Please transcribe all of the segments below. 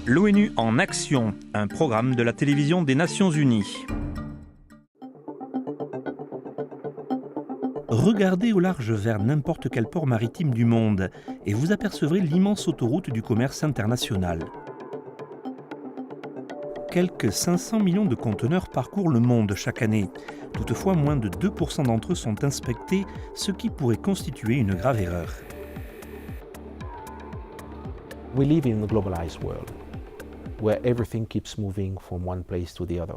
L'ONU en action, un programme de la télévision des Nations Unies. Regardez au large vers n'importe quel port maritime du monde et vous apercevrez l'immense autoroute du commerce international. Quelques 500 millions de conteneurs parcourent le monde chaque année. Toutefois, moins de 2% d'entre eux sont inspectés, ce qui pourrait constituer une grave erreur. We live in a globalized world where everything keeps moving from one place to the other.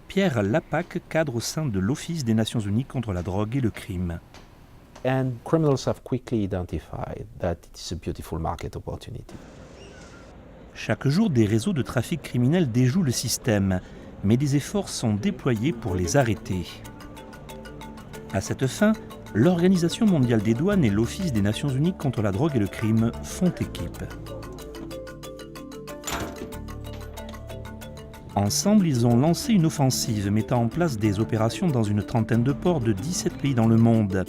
Pierre Lapac, cadre au sein de l'Office des Nations Unies contre la drogue et le crime. And criminals have quickly identified that it is a beautiful market opportunity. Chaque jour, des réseaux de trafic criminel déjouent le système, mais des efforts sont déployés pour les arrêter. À cette fin, l'Organisation mondiale des douanes et l'Office des Nations Unies contre la drogue et le crime font équipe. Ensemble, ils ont lancé une offensive mettant en place des opérations dans une trentaine de ports de 17 pays dans le monde.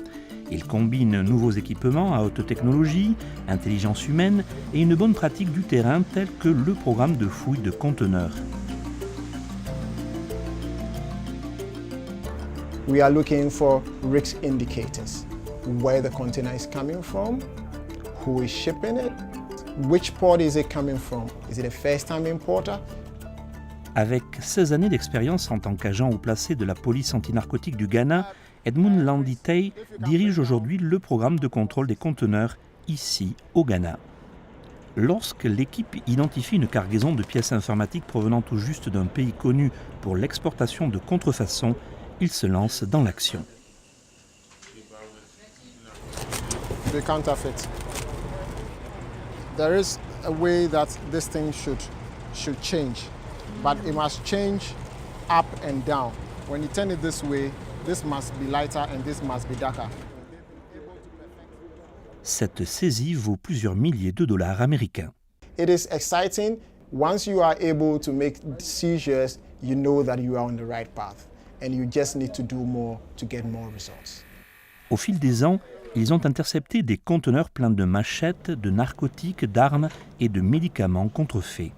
Ils combinent nouveaux équipements à haute technologie, intelligence humaine et une bonne pratique du terrain tel que le programme de fouille de conteneurs. We are looking for risk indicators. Where the container is coming from, who is shipping it, which port is it coming from? Is it a first-time importer? Avec 16 années d'expérience en tant qu'agent haut placé de la police antinarcotique du Ghana, Edmund Landitei dirige aujourd'hui le programme de contrôle des conteneurs ici au Ghana. Lorsque l'équipe identifie une cargaison de pièces informatiques provenant tout juste d'un pays connu pour l'exportation de contrefaçons, il se lance dans l'action. The counterfeit. There is a way that this thing should change, but it must change up and down. When you turn it this way, this must be lighter and this must be darker. Cette saisie vaut plusieurs milliers de dollars américains. It is exciting. Once you are able to make seizures, you know that you are on the right path and you just need to do more to get more results. Au fil des ans, ils ont intercepté des conteneurs pleins de machettes, de narcotiques, d'armes et de médicaments contrefaits.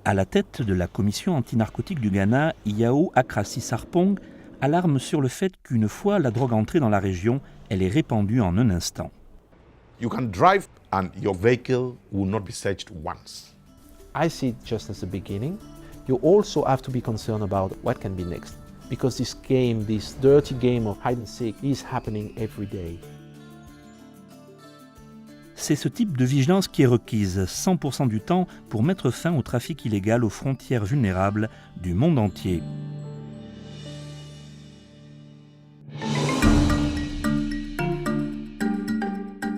À la tête de la commission antinarcotique du Ghana, Yao Akrasi Sarpong alarme sur le fait qu'une fois la drogue entrée dans la région, elle est répandue en un instant. You can drive and your vehicle will not be searched once. I see it just as the beginning. You also have to be concerned about what can be next, because this game, this dirty game of hide and seek is happening every day. C'est ce type de vigilance qui est requise 100% du temps pour mettre fin au trafic illégal aux frontières vulnérables du monde entier.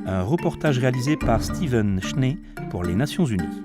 Un reportage réalisé par Steven Schnee pour les Nations Unies.